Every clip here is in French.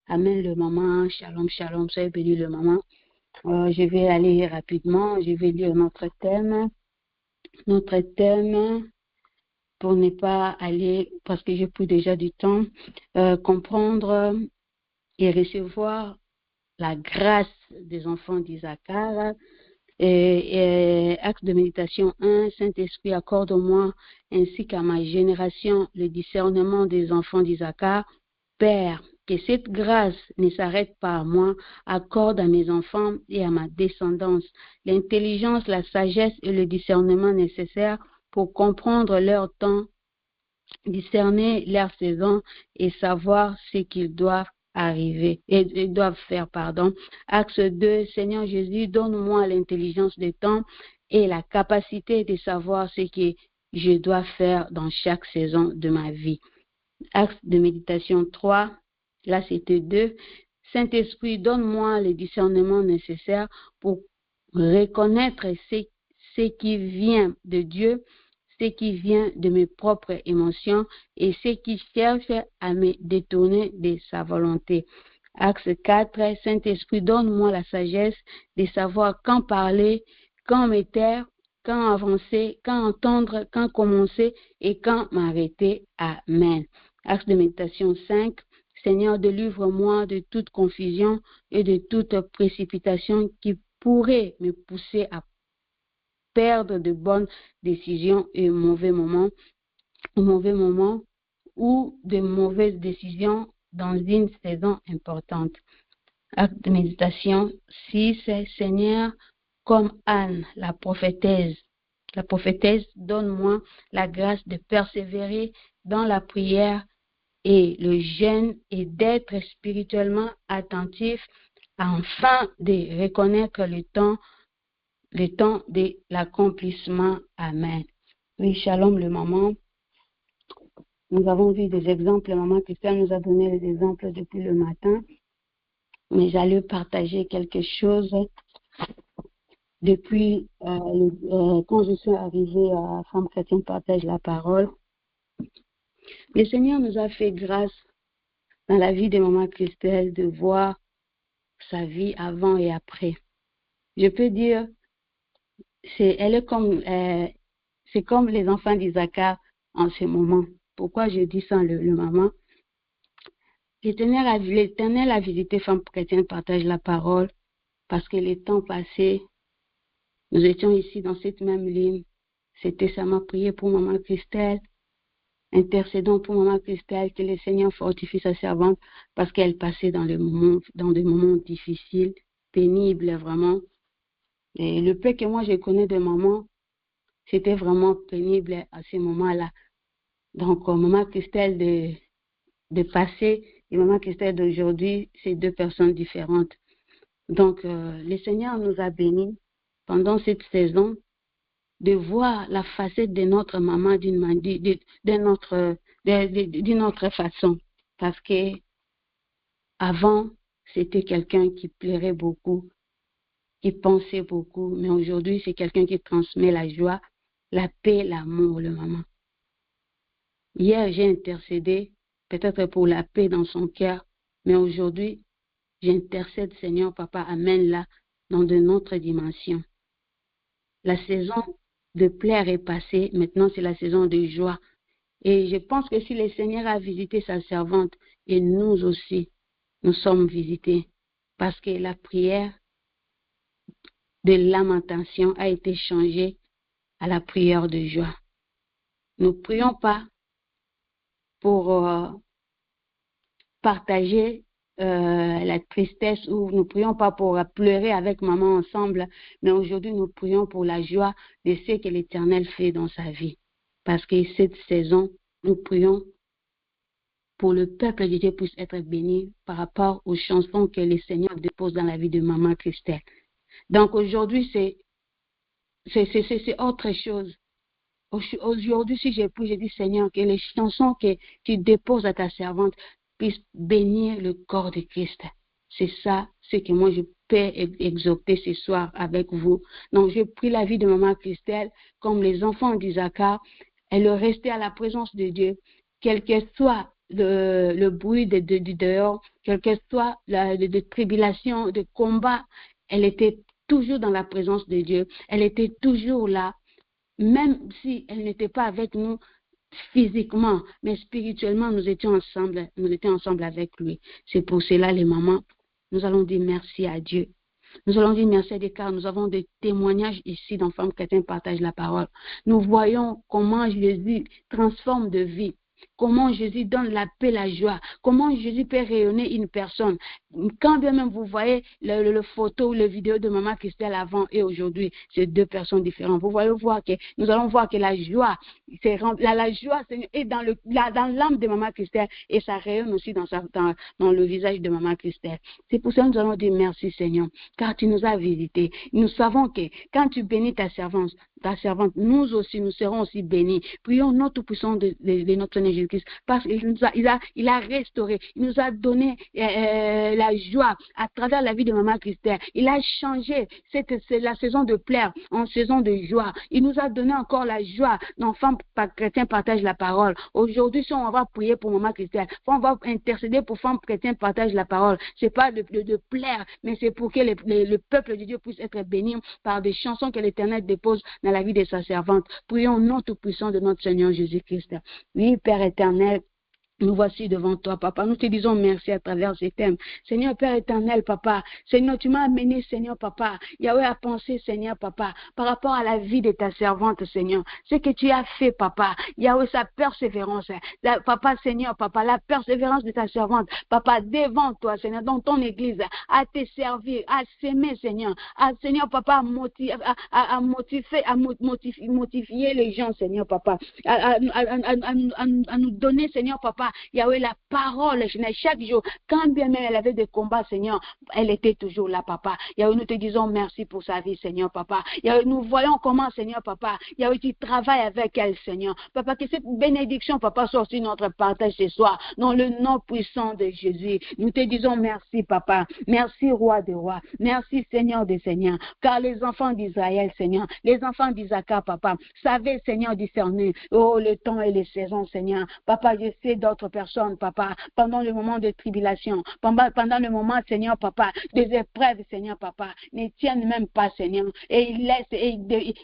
Amen le maman. Shalom, shalom. Soyez bénis le maman. Je vais aller rapidement. Je vais lire notre thème. Notre thème, pour ne pas aller, parce que j'ai pris déjà du temps, comprendre et recevoir la grâce des enfants d'Isaacar. Acte de méditation 1, Saint-Esprit, accorde-moi ainsi qu'à ma génération le discernement des enfants d'Isaacar. Père, que cette grâce ne s'arrête pas à moi, accorde à mes enfants et à ma descendance l'intelligence, la sagesse et le discernement nécessaires pour comprendre leur temps, discerner leur saison et savoir ce qu'ils doivent faire. Acte 2, Seigneur Jésus, donne-moi l'intelligence des temps et la capacité de savoir ce que je dois faire dans chaque saison de ma vie. Acte de méditation 3, là c'était 2. Saint-Esprit, donne-moi le discernement nécessaire pour reconnaître ce qui vient de Dieu, ce qui vient de mes propres émotions et ce qui cherche à me détourner de sa volonté. Acte 4, Saint-Esprit, donne-moi la sagesse de savoir quand parler, quand me taire, quand avancer, quand entendre, quand commencer et quand m'arrêter. Amen. Acte de méditation 5, Seigneur, délivre-moi de toute confusion et de toute précipitation qui pourrait me pousser à perdre de bonnes décisions et mauvais moments ou de mauvaises décisions dans une saison importante. Acte de méditation 6, Seigneur, comme Anne, la prophétesse, donne-moi la grâce de persévérer dans la prière et le jeûne et d'être spirituellement attentif afin de reconnaître le temps de l'accomplissement. Amen. Oui, shalom le maman. Nous avons vu des exemples. Maman Christelle nous a donné des exemples depuis le matin. Mais j'allais partager quelque chose depuis quand je suis arrivée à Femme Chrétienne Partage la Parole. Le Seigneur nous a fait grâce dans la vie de Maman Christelle de voir sa vie avant et après. Je peux dire, c'est comme les enfants d'Isaacar en ce moment. Pourquoi je dis ça le maman? L'Éternel a visité Femme Chrétienne Partage la Parole parce que les temps passés, nous étions ici dans cette même ligne. C'était ça m'a prié pour Maman Christelle. Intercédons pour Maman Christelle, que le Seigneur fortifie sa servante parce qu'elle passait dans des moments difficiles, pénibles vraiment. Et le peu que moi je connais de maman, c'était vraiment pénible à ce moment-là. Donc, Maman Christelle de passé et Maman Christelle d'aujourd'hui, c'est deux personnes différentes. Donc, le Seigneur nous a bénis pendant cette saison de voir la facette de notre maman d'une autre façon. Parce que avant, c'était quelqu'un qui plairait beaucoup, qui pensait beaucoup, mais aujourd'hui, c'est quelqu'un qui transmet la joie, la paix, l'amour, le maman. Hier, j'ai intercédé, peut-être pour la paix dans son cœur, mais aujourd'hui, j'intercède, Seigneur, Papa, amène-la dans de notre dimension. La saison de plaire est passée, maintenant c'est la saison de joie. Et je pense que si le Seigneur a visité sa servante, et nous aussi, nous sommes visités, parce que la prière de lamentation a été changée à la prière de joie. Nous ne prions pas pour partager la tristesse ou nous ne prions pas pour pleurer avec maman ensemble, mais aujourd'hui nous prions pour la joie de ce que l'Éternel fait dans sa vie. Parce que cette saison, nous prions pour le peuple de Dieu puisse être béni par rapport aux chansons que le Seigneur dépose dans la vie de maman Christelle. Donc aujourd'hui, c'est autre chose. Aujourd'hui, si j'ai pris, je dis Seigneur, que les chansons que tu déposes à ta servante puissent bénir le corps de Christ. C'est ça, ce que moi je peux exhorter ce soir avec vous. Donc, je prie la vie de maman Christelle, comme les enfants d'Isaacar, elle est restée à la présence de Dieu, quelle que soit le bruit du dehors, quel que soit de tribulation, de combat, elle était toujours dans la présence de Dieu. Elle était toujours là, même si elle n'était pas avec nous physiquement, mais spirituellement, nous étions ensemble avec lui. C'est pour cela, les mamans, nous allons dire merci à Dieu. Nous allons dire merci à Dieu car nous avons des témoignages ici dans Femmes chrétiennes partagent la parole. Nous voyons comment Jésus transforme de vie. Comment Jésus donne la paix, la joie. Comment Jésus peut rayonner une personne. Quand bien même vous voyez le photo ou le vidéo de Maman Christelle avant et aujourd'hui, c'est deux personnes différentes. Nous allons voir que la joie, la joie est dans l'âme de Maman Christelle et ça rayonne aussi dans le visage de Maman Christelle. C'est pour ça que nous allons dire merci Seigneur, car tu nous as visités. Nous savons que quand tu bénis ta servante, nous aussi, nous serons aussi bénis. Prions notre puissant de notre Seigneur Jésus-Christ, parce qu'il a restauré, il nous a donné la joie à travers la vie de Maman Christelle. Il a changé la saison de pleurs en saison de joie. Il nous a donné encore la joie. Nos femmes chrétiennes partagent la parole. Aujourd'hui, si on va prier pour Maman Christelle, on va intercéder pour Femmes chrétiennes partagent la parole. C'est pas de plaire, mais c'est pour que le peuple de Dieu puisse être béni par des chansons que l'Éternel dépose dans la vie de sa servante. Prions au nom tout-puissant de notre Seigneur Jésus-Christ. Oui, Père éternel, nous voici devant toi, Papa. Nous te disons merci à travers ces thèmes. Seigneur, Père éternel, Papa. Seigneur, tu m'as amené, Seigneur, Papa. Yahweh a pensé, Seigneur, Papa, par rapport à la vie de ta servante, Seigneur. Ce que tu as fait, Papa. Yahweh, sa persévérance. Papa, Seigneur, Papa, la persévérance de ta servante. Papa, devant toi, Seigneur, dans ton église, à te servir, à s'aimer, Seigneur. Seigneur, Papa, à motiver les gens, Seigneur, Papa. À nous donner, Seigneur, Papa, Yahweh, la parole, chaque jour, quand bien même elle avait des combats, Seigneur, elle était toujours là, Papa. Yahweh, nous te disons merci pour sa vie, Seigneur, Papa. Yahweh, nous voyons comment, Seigneur, Papa, Yahweh, tu travailles avec elle, Seigneur. Papa, que cette bénédiction, Papa, soit aussi notre partage ce soir, dans le nom puissant de Jésus. Nous te disons merci, Papa. Merci, Roi des rois. Merci, Seigneur des seigneurs. Car les enfants d'Israël, Seigneur, les enfants d'Isaac, Papa, savaient, Seigneur, discerner, oh, le temps et les saisons, Seigneur. Papa, je sais d'autres personnes, Papa, pendant le moment de tribulation, pendant le moment, Seigneur, Papa, des épreuves, Seigneur, Papa, ne tiennent même pas, Seigneur, et ils laissent, et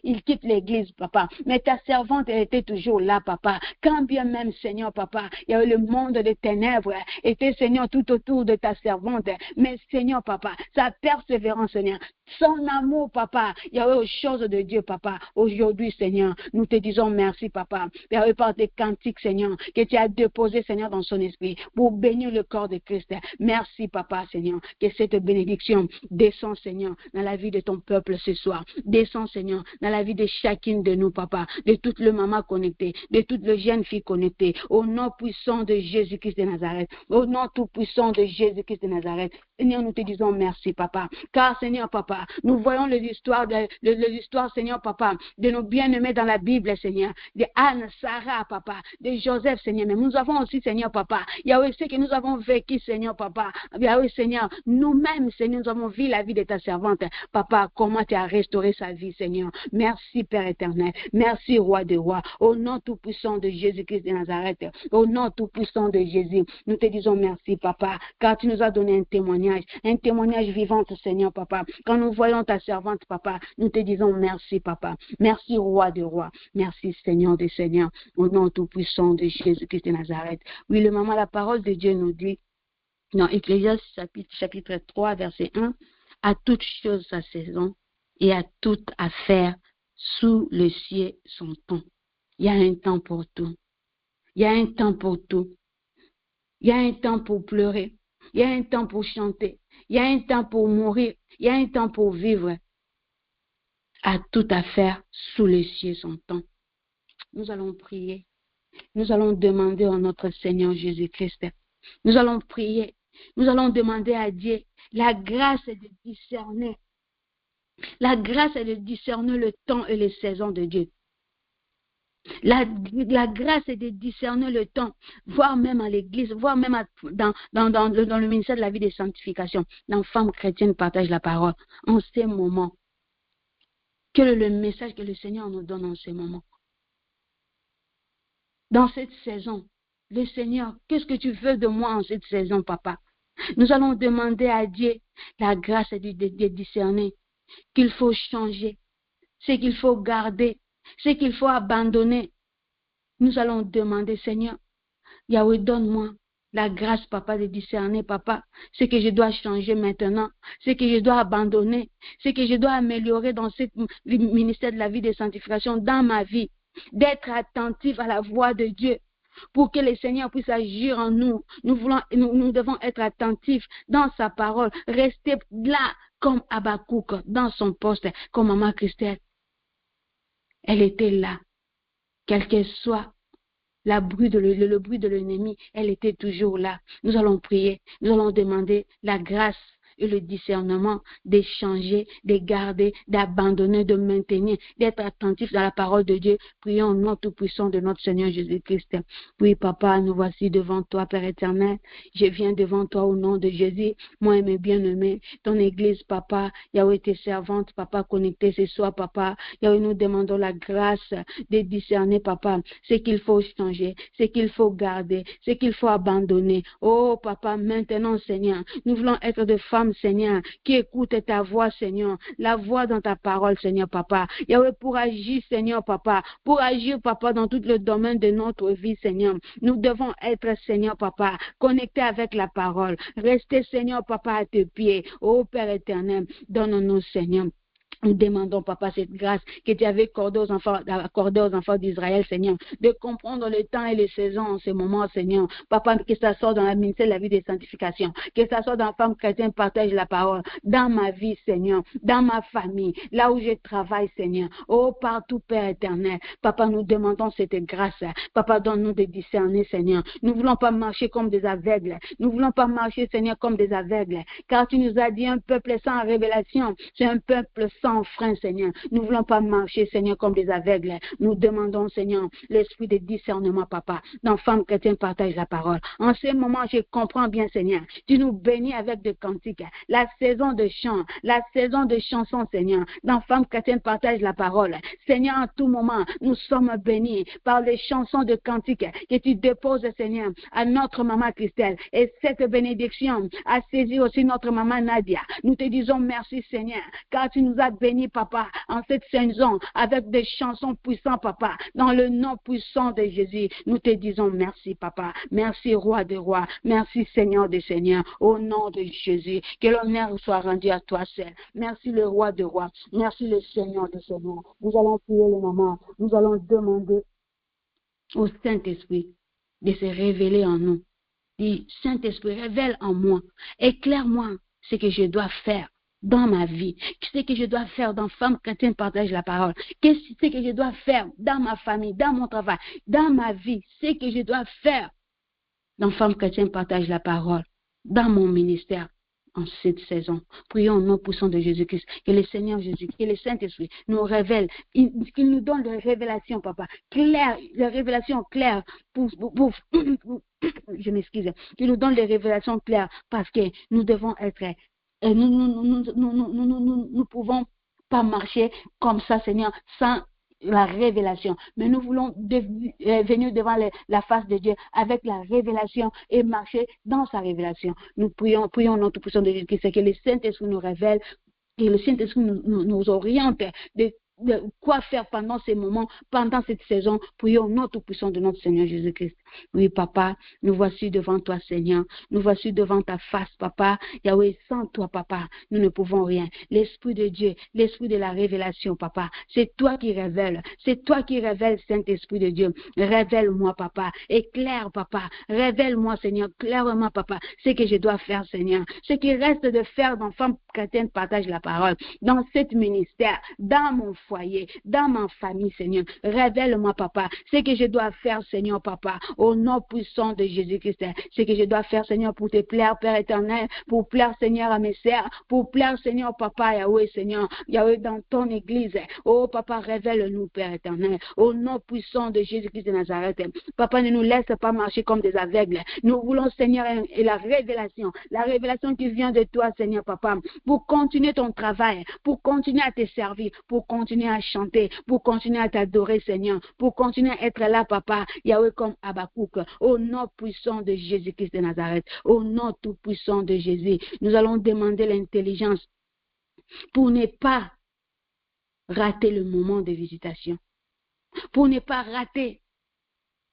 ils quittent l'église, Papa. Mais ta servante, elle était toujours là, Papa. Quand bien même, Seigneur, Papa, il y avait le monde des ténèbres, était, Seigneur, tout autour de ta servante. Mais, Seigneur, Papa, sa persévérance, Seigneur, son amour, Papa, il y avait aux choses de Dieu, Papa. Aujourd'hui, Seigneur, nous te disons merci, Papa. Il y avait par des cantiques, Seigneur, que tu as déposé, Seigneur, dans son esprit pour bénir le corps de Christ. Merci, Papa, Seigneur, que cette bénédiction descend, Seigneur, dans la vie de ton peuple ce soir. Descend, Seigneur, dans la vie de chacune de nous, Papa, de toutes les mamans connectées, de toutes les jeunes filles connectées, au nom puissant de Jésus-Christ de Nazareth, au nom tout puissant de Jésus-Christ de Nazareth. Seigneur, nous te disons merci, Papa, car, Seigneur, Papa, nous voyons l'histoire, Seigneur, Papa, de nos bien-aimés dans la Bible, Seigneur, de Anne, Sarah, Papa, de Joseph, Seigneur, mais nous avons aussi, Seigneur, Papa, Yahweh, ce que nous avons vécu, Seigneur, Papa, Yahweh, Seigneur, nous-mêmes, Seigneur, nous avons vu la vie de ta servante, Papa, comment tu as restauré sa vie, Seigneur. Merci, Père éternel, merci, Roi des rois, au nom tout-puissant de Jésus-Christ de Nazareth, au nom tout-puissant de Jésus, nous te disons merci, Papa, car tu nous as donné un témoignage vivant, Seigneur, Papa. Quand nous voyons ta servante, Papa, nous te disons merci, Papa. Merci, Roi des rois. Merci, Seigneur des seigneurs, au nom tout-puissant de Jésus-Christ de Nazareth. Oui, le moment, la parole de Dieu nous dit, dans Ecclésiaste chapitre 3, verset 1, à toute chose sa saison et à toute affaire sous le ciel son temps. Il y a un temps pour tout. Il y a un temps pour tout. Il y a un temps pour pleurer. Il y a un temps pour chanter. Il y a un temps pour mourir. Il y a un temps pour vivre. À toute affaire sous le ciel son temps. Nous allons prier. Nous allons demander à notre Seigneur Jésus-Christ. Nous allons prier. Nous allons demander à Dieu la grâce de discerner. La grâce de discerner le temps et les saisons de Dieu. La grâce est de discerner le temps, voire même à l'église, voire même dans le ministère de la vie de sanctification. Dans Femmes chrétiennes partagent la parole. En ces moments, quel est le message que le Seigneur nous donne en ces moments? Dans cette saison, le Seigneur, qu'est-ce que tu veux de moi en cette saison, papa? Nous allons demander à Dieu la grâce de discerner qu'il faut changer, ce qu'il faut garder, ce qu'il faut abandonner. Nous allons demander, Seigneur, Yahweh, donne-moi la grâce, papa, de discerner, papa, ce que je dois changer maintenant, ce que je dois abandonner, ce que je dois améliorer dans ce ministère de la vie de sanctification, dans ma vie, d'être attentif à la voix de Dieu, pour que le Seigneur puisse agir en nous. Nous devons être attentifs dans sa parole, rester là comme Habakkuk, dans son poste, comme maman Christelle. Elle était là, quel que soit le bruit de l'ennemi, elle était toujours là. Nous allons prier, nous allons demander la grâce et le discernement d'échanger, de garder, d'abandonner, de maintenir, d'être attentif dans la parole de Dieu. Prions au nom tout-puissant de notre Seigneur Jésus-Christ. Oui, papa, nous voici devant toi, Père éternel. Je viens devant toi au nom de Jésus, moi et mes bien-aimés, ton église, papa. Yahweh, tes servantes, papa, connectées ce soir, papa. Yahweh, nous demandons la grâce de discerner, papa, ce qu'il faut changer, ce qu'il faut garder, ce qu'il faut abandonner. Oh, papa, maintenant, Seigneur, nous voulons être des femmes, Seigneur, qui écoute ta voix, Seigneur, la voix dans ta parole, Seigneur, papa. Yahweh, pour agir, Seigneur, papa, pour agir, papa, dans tout le domaine de notre vie, Seigneur. Nous devons être, Seigneur, papa, connectés avec la parole. Rester, Seigneur, papa, à tes pieds. Oh, Père éternel, donne-nous, Seigneur. Nous demandons, papa, cette grâce que tu avais accordée aux enfants d'Israël, Seigneur, de comprendre le temps et les saisons en ce moment, Seigneur. Papa, que ça soit dans la ministère de la vie de sanctification, que ça soit dans la femme chrétienne, partage la parole, dans ma vie, Seigneur, dans ma famille, là où je travaille, Seigneur. Oh, partout, Père éternel. Papa, nous demandons cette grâce. Papa, donne-nous de discerner, Seigneur. Nous ne voulons pas marcher comme des aveugles. Nous ne voulons pas marcher, Seigneur, comme des aveugles. Car tu nous as dit, un peuple sans révélation, c'est un peuple sans frein, Seigneur. Nous ne voulons pas marcher, Seigneur, comme des aveugles. Nous demandons, Seigneur, l'esprit de discernement, papa. Dans Femme chrétienne, partage la parole. En ce moment, je comprends bien, Seigneur. Tu nous bénis avec des cantiques. La saison de chant, la saison de chansons, Seigneur. Dans Femme chrétienne, partage la parole. Seigneur, en tout moment, nous sommes bénis par les chansons de cantiques que tu déposes, Seigneur, à notre maman Christelle. Et cette bénédiction a saisi aussi notre maman Nadia. Nous te disons merci, Seigneur, car tu nous as béni, papa, en cette saison, avec des chansons puissantes, papa, dans le nom puissant de Jésus. Nous te disons merci, papa. Merci, roi des rois. Merci, Seigneur des seigneurs. Au nom de Jésus, que l'honneur soit rendu à toi seul. Merci, le roi des rois. Merci, le Seigneur des seigneurs. Nous allons prier le moment. Nous allons demander au Saint-Esprit de se révéler en nous. Dis, Saint-Esprit, révèle en moi. Éclaire-moi ce que je dois faire dans ma vie, ce que je dois faire dans Femme chrétienne partage la parole, ce que je dois faire dans ma famille, dans mon travail, dans ma vie, ce que je dois faire dans Femme chrétienne partage la parole, dans mon ministère en cette saison. Prions au nom puissant de Jésus-Christ, que le Seigneur Jésus, que le Saint-Esprit nous révèle, qu'il nous donne des révélations, papa, claires, des révélations claires je m'excuse, qu'il nous donne des révélations claires parce que nous devons être et nous pouvons pas marcher comme ça, Seigneur, sans la révélation. Mais nous voulons venir devant la face de Dieu avec la révélation et marcher dans sa révélation. Nous prions notre puissant de Jésus-Christ, que le Saint-Esprit nous révèle, que le Saint-Esprit nous oriente de quoi faire pendant ces moments, pendant cette saison. Prions notre puissant de notre Seigneur Jésus-Christ. Oui, papa, nous voici devant toi, Seigneur. Nous voici devant ta face, papa. Yahweh, sans toi, papa, nous ne pouvons rien. L'Esprit de Dieu, l'Esprit de la révélation, papa, c'est toi qui révèles. C'est toi qui révèles, Saint-Esprit de Dieu. Révèle-moi, papa. Éclaire, papa. Révèle-moi, Seigneur. Clairement, papa, ce que je dois faire, Seigneur. Ce qui reste de faire dans Femme chrétienne partage la parole. Dans cet ministère, dans mon foyer, dans ma famille, Seigneur. Révèle-moi, papa, ce que je dois faire, Seigneur, papa, au nom puissant de Jésus-Christ. Ce que je dois faire, Seigneur, pour te plaire, Père éternel, pour plaire, Seigneur, à mes sœurs, pour plaire, Seigneur, papa, Yahweh, Seigneur, Yahweh, dans ton église. Oh, papa, révèle-nous, Père éternel, au nom puissant de Jésus-Christ de Nazareth. Papa, ne nous laisse pas marcher comme des aveugles. Nous voulons, Seigneur, et la révélation qui vient de toi, Seigneur, papa, pour continuer ton travail, pour continuer à te servir, pour continuer à chanter, pour continuer à t'adorer, Seigneur, pour continuer à être là, papa, Yahweh, comme Habakkuk. Habakkuk, au nom puissant de Jésus-Christ de Nazareth, au nom tout puissant de Jésus, nous allons demander l'intelligence pour ne pas rater le moment de visitation, pour ne pas rater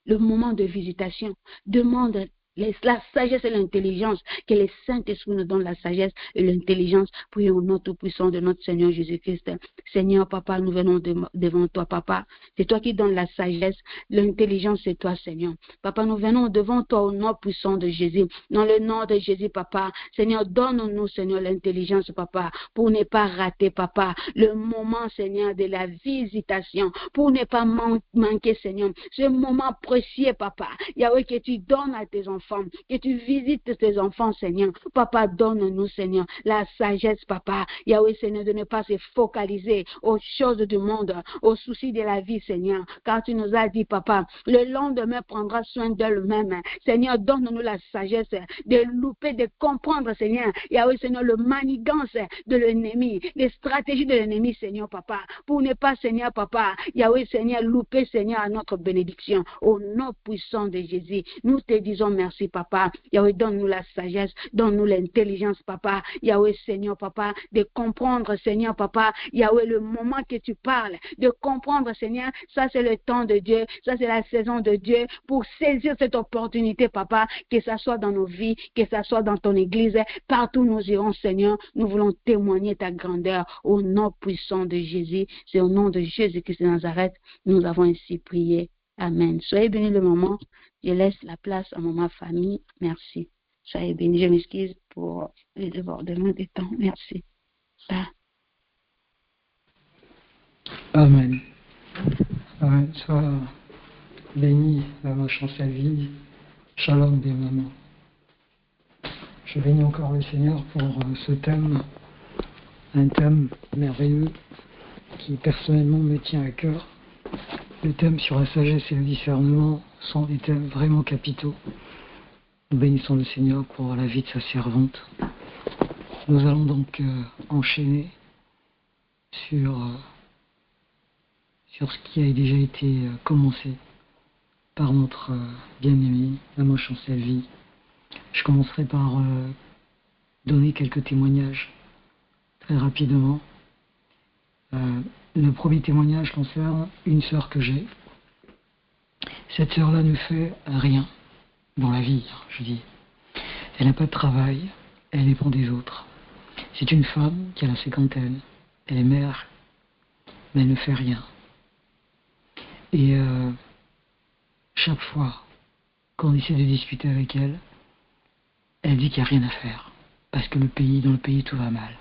le moment de visitation. Demande la sagesse et l'intelligence, que le Saint-Esprit nous donne la sagesse et l'intelligence. Prions au nom tout-puissant de notre Seigneur Jésus-Christ. Seigneur, Papa, nous venons devant toi, Papa. C'est toi qui donnes la sagesse, l'intelligence, c'est toi, Seigneur. Papa, nous venons devant toi au nom puissant de Jésus. Dans le nom de Jésus, Papa. Seigneur, donne-nous, Seigneur, l'intelligence, Papa, pour ne pas rater, Papa, le moment, Seigneur, de la visitation, pour ne pas manquer, Seigneur, ce moment précieux, Papa. Yahweh, que tu donnes à tes enfants, que tu visites tes enfants, Seigneur. Papa, donne-nous, Seigneur, la sagesse, Papa. Yahweh, Seigneur, de ne pas se focaliser aux choses du monde, aux soucis de la vie, Seigneur. Car tu nous as dit, Papa, le lendemain prendra soin d'elle-même. Seigneur, donne-nous la sagesse de louper, de comprendre, Seigneur. Yahweh, Seigneur, le manigance de l'ennemi, les stratégies de l'ennemi, Seigneur, Papa, pour ne pas, Seigneur, Papa, Yahweh, Seigneur, louper, Seigneur, à notre bénédiction. Au nom puissant de Jésus, nous te disons merci, Papa. Yahweh, donne-nous la sagesse, donne-nous l'intelligence, Papa. Yahweh, Seigneur, Papa, de comprendre, Seigneur, Papa. Yahweh, le moment que tu parles, de comprendre, Seigneur, ça c'est le temps de Dieu, ça c'est la saison de Dieu pour saisir cette opportunité, Papa, que ça soit dans nos vies, que ça soit dans ton église, partout où nous irons, Seigneur, nous voulons témoigner ta grandeur au nom puissant de Jésus. C'est au nom de Jésus-Christ de Nazareth, nous avons ainsi prié. Amen. Soyez bénis le moment. Je laisse la place à ma famille. Merci. Soyez bénis. Je m'excuse pour les débordements des temps. Merci. Ah. Amen. Amen. Sois béni, maman Chancel-Vie. Shalom des mamans. Je bénis encore le Seigneur pour ce thème, un thème merveilleux qui personnellement me tient à cœur. Le thème sur la sagesse et le discernement sont des thèmes vraiment capitaux. Nous bénissons le Seigneur pour la vie de sa servante. Nous allons donc enchaîner sur ce qui a déjà été commencé par notre bien-aimée, maman Chancel-Vie. Je commencerai par donner quelques témoignages très rapidement. Le premier témoignage concerne une sœur que j'ai. Cette sœur-là ne fait rien dans la vie, je dis. Elle n'a pas de travail, elle dépend des autres. C'est une femme qui a la cinquantaine, elle est mère, mais elle ne fait rien. Et chaque fois qu'on essaie de discuter avec elle, elle dit qu'il n'y a rien à faire, parce que dans le pays tout va mal.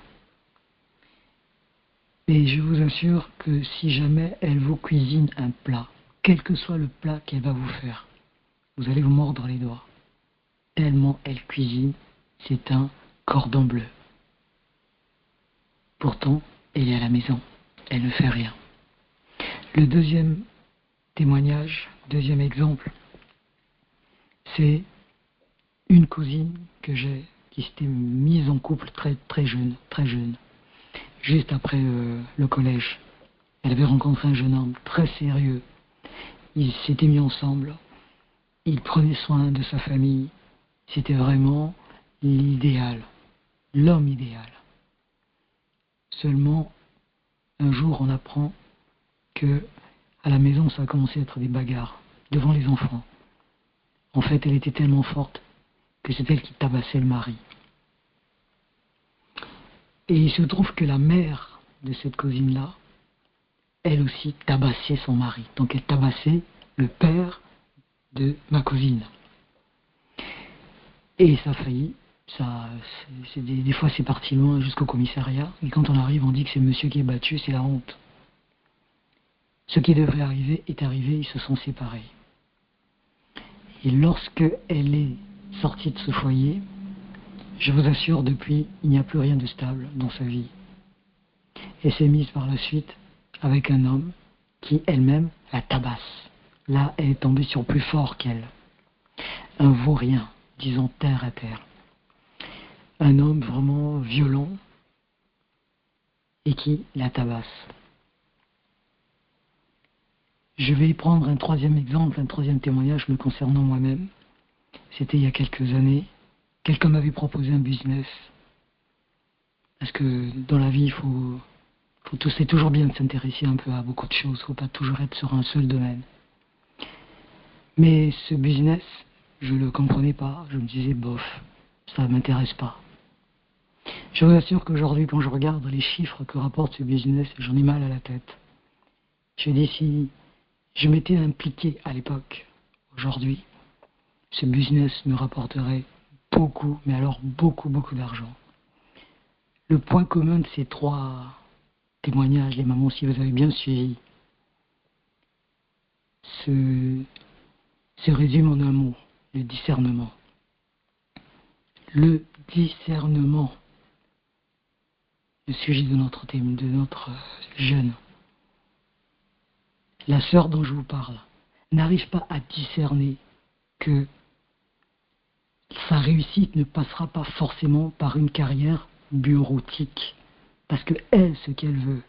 Et je vous assure que si jamais elle vous cuisine un plat, quel que soit le plat qu'elle va vous faire, vous allez vous mordre les doigts. Tellement elle cuisine, c'est un cordon bleu. Pourtant, elle est à la maison, elle ne fait rien. Le deuxième témoignage, deuxième exemple, c'est une cousine que j'ai qui s'était mise en couple très jeune, juste après le collège. Elle avait rencontré un jeune homme très sérieux. Ils s'étaient mis ensemble, ils prenaient soin de sa famille. C'était vraiment l'idéal, l'homme idéal. Seulement, un jour, on apprend que à la maison, ça a commencé à être des bagarres devant les enfants. En fait, elle était tellement forte que c'est elle qui tabassait le mari. Et il se trouve que la mère de cette cousine-là, elle aussi tabassait son mari. Donc elle tabassait le père de ma cousine. Et ça a failli, des fois c'est parti loin jusqu'au commissariat. Et quand on arrive, on dit que c'est monsieur qui est battu, c'est la honte. Ce qui devrait arriver est arrivé, ils se sont séparés. Et lorsque elle est sortie de ce foyer, je vous assure, depuis, il n'y a plus rien de stable dans sa vie. Elle s'est mise par la suite avec un homme qui, elle-même, la tabasse. Là, elle est tombée sur plus fort qu'elle. Un vaurien, disons terre à terre. Un homme vraiment violent et qui la tabasse. Je vais prendre un troisième exemple, un troisième témoignage me concernant moi-même. C'était il y a quelques années. Quelqu'un m'avait proposé un business. Parce que dans la vie, c'est toujours bien de s'intéresser un peu à beaucoup de choses. Il ne faut pas toujours être sur un seul domaine. Mais ce business, je ne le comprenais pas. Je me disais, bof, ça ne m'intéresse pas. Je vous assure qu'aujourd'hui, quand je regarde les chiffres que rapporte ce business, j'en ai mal à la tête. Je dis, si je m'étais impliqué à l'époque, aujourd'hui, ce business me rapporterait beaucoup, mais alors beaucoup, beaucoup d'argent. Le point commun de ces trois témoignages, les mamans, si vous avez bien suivi, se résume en un mot, le discernement. Le discernement, le sujet de notre thème, de notre jeûne. La sœur dont je vous parle n'arrive pas à discerner que sa réussite ne passera pas forcément par une carrière bureautique. Parce que elle, ce qu'elle veut,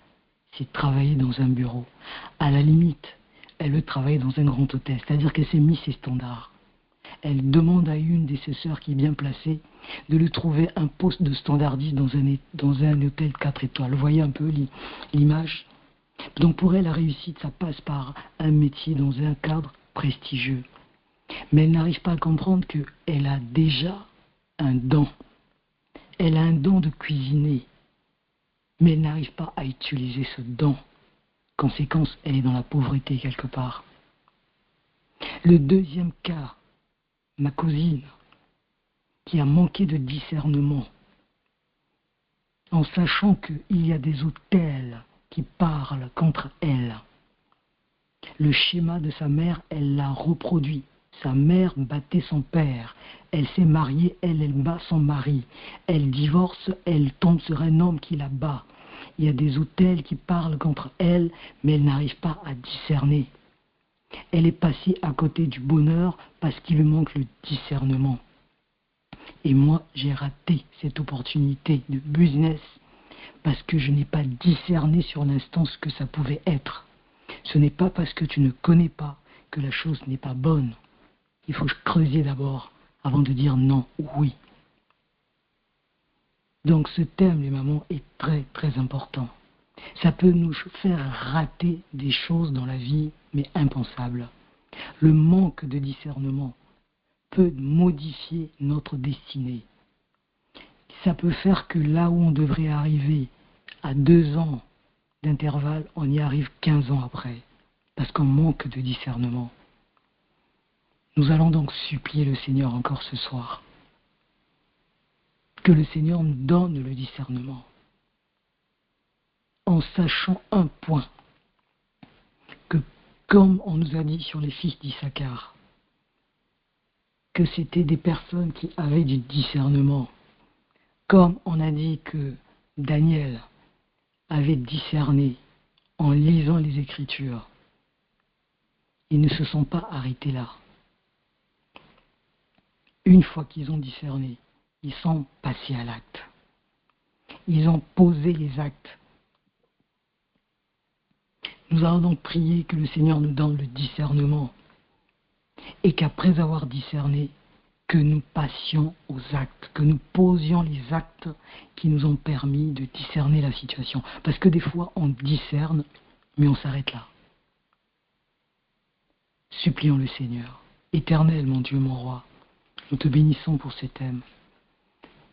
c'est travailler dans un bureau. À la limite, elle veut travailler dans un grand hôtel. C'est-à-dire qu'elle s'est mis ses standards. Elle demande à une de ses sœurs qui est bien placée de lui trouver un poste de standardiste dans un hôtel 4 étoiles. Vous voyez un peu l'image? Donc pour elle, la réussite, ça passe par un métier dans un cadre prestigieux. Mais elle n'arrive pas à comprendre qu'elle a déjà un don. Elle a un don de cuisiner. Mais elle n'arrive pas à utiliser ce don. Conséquence, elle est dans la pauvreté quelque part. Le deuxième cas, ma cousine, qui a manqué de discernement, en sachant qu'il y a des hôtels qui parlent contre elle. Le schéma de sa mère, elle l'a reproduit. Sa mère battait son père. Elle s'est mariée, elle bat son mari. Elle divorce, elle tombe sur un homme qui la bat. Il y a des hôtels qui parlent contre elle, mais elle n'arrive pas à discerner. Elle est passée à côté du bonheur parce qu'il lui manque le discernement. Et moi, j'ai raté cette opportunité de business parce que je n'ai pas discerné sur l'instant ce que ça pouvait être. Ce n'est pas parce que tu ne connais pas que la chose n'est pas bonne. Il faut creuser d'abord avant de dire non ou oui. Donc ce thème, les mamans, est très très important. Ça peut nous faire rater des choses dans la vie, mais impensables. Le manque de discernement peut modifier notre destinée. Ça peut faire que là où on devrait arriver à 2 ans d'intervalle, on y arrive 15 ans après, parce qu'on manque de discernement. Nous allons donc supplier le Seigneur encore ce soir, que le Seigneur nous donne le discernement, en sachant un point, que comme on nous a dit sur les fils d'Issachar, que c'était des personnes qui avaient du discernement, comme on a dit que Daniel avait discerné en lisant les Écritures. Ils ne se sont pas arrêtés là. Une fois qu'ils ont discerné, ils sont passés à l'acte. Ils ont posé les actes. Nous allons donc prier que le Seigneur nous donne le discernement et qu'après avoir discerné, que nous passions aux actes, que nous posions les actes qui nous ont permis de discerner la situation. Parce que des fois, on discerne, mais on s'arrête là. Supplions le Seigneur. Éternel, mon Dieu, mon roi, nous te bénissons pour ces thèmes.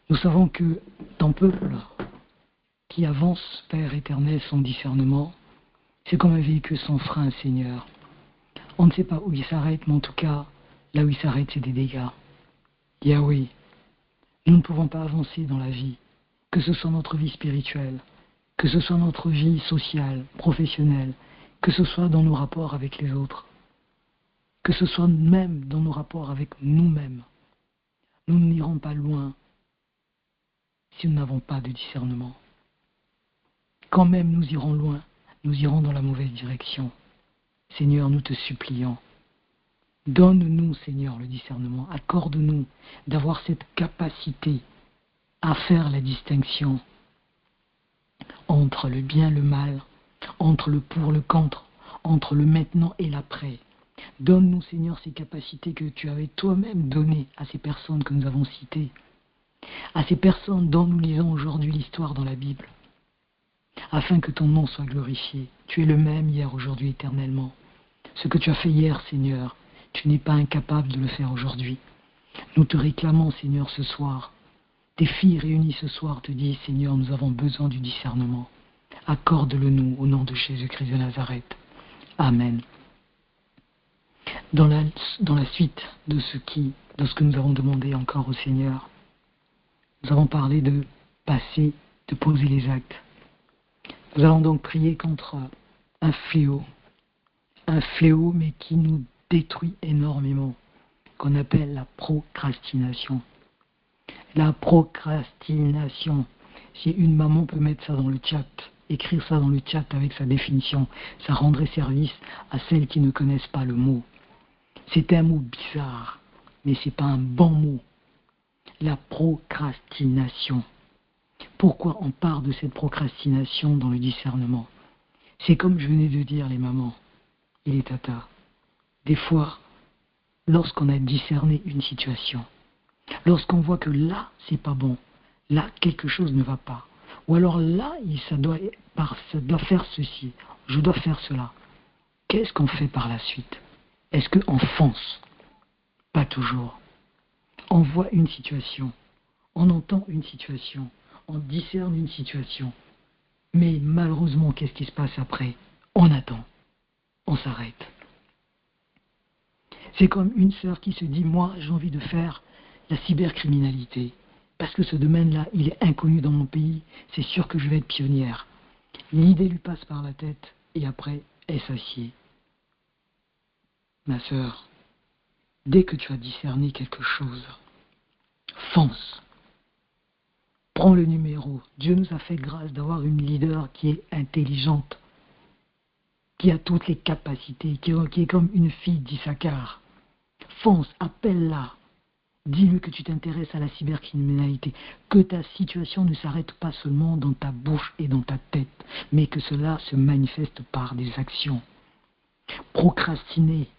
Nous savons que ton peuple qui avance, Père éternel, son discernement, c'est comme un véhicule sans frein, Seigneur. On ne sait pas où il s'arrête, mais en tout cas, là où il s'arrête, c'est des dégâts. Yahweh, nous ne pouvons pas avancer dans la vie, que ce soit notre vie spirituelle, que ce soit notre vie sociale, professionnelle, que ce soit dans nos rapports avec les autres, que ce soit même dans nos rapports avec nous-mêmes. Nous n'irons pas loin si nous n'avons pas de discernement. Quand même nous irons loin, nous irons dans la mauvaise direction. Seigneur, nous te supplions. Donne-nous, Seigneur, le discernement. Accorde-nous d'avoir cette capacité à faire la distinction entre le bien et le mal, entre le pour et le contre, entre le maintenant et l'après. Donne-nous, Seigneur, ces capacités que tu avais toi-même données à ces personnes que nous avons citées, à ces personnes dont nous lisons aujourd'hui l'histoire dans la Bible, afin que ton nom soit glorifié. Tu es le même hier, aujourd'hui, éternellement. Ce que tu as fait hier, Seigneur, tu n'es pas incapable de le faire aujourd'hui. Nous te réclamons, Seigneur, ce soir. Tes filles réunies ce soir te disent, Seigneur, nous avons besoin du discernement. Accorde-le-nous au nom de Jésus-Christ de Nazareth. Amen. Dans la suite de ce que nous avons demandé encore au Seigneur, nous avons parlé de passer, de poser les actes. Nous allons donc prier contre un fléau mais qui nous détruit énormément, qu'on appelle la procrastination. La procrastination, si une maman peut mettre ça dans le chat, écrire ça dans le chat avec sa définition, ça rendrait service à celles qui ne connaissent pas le mot. C'est un mot bizarre, mais c'est pas un bon mot. La procrastination. Pourquoi on parle de cette procrastination dans le discernement? C'est comme je venais de dire, les mamans et les tatas. Des fois, lorsqu'on a discerné une situation, lorsqu'on voit que là, c'est pas bon, là, quelque chose ne va pas, ou alors là, ça doit faire ceci, je dois faire cela. Qu'est-ce qu'on fait par la suite? Est-ce qu'on fonce? Pas toujours. On voit une situation, on entend une situation, on discerne une situation, mais malheureusement, qu'est-ce qui se passe après? On attend, on s'arrête. C'est comme une sœur qui se dit, moi, j'ai envie de faire la cybercriminalité, parce que ce domaine-là, il est inconnu dans mon pays, c'est sûr que je vais être pionnière. L'idée lui passe par la tête, et après, elle s'assied. Ma sœur, dès que tu as discerné quelque chose, fonce. Prends le numéro. Dieu nous a fait grâce d'avoir une leader qui est intelligente, qui a toutes les capacités, qui est comme une fille d'Issachar. Fonce, appelle-la. Dis-lui que tu t'intéresses à la cybercriminalité, que ta situation ne s'arrête pas seulement dans ta bouche et dans ta tête, mais que cela se manifeste par des actions. Procrastiner,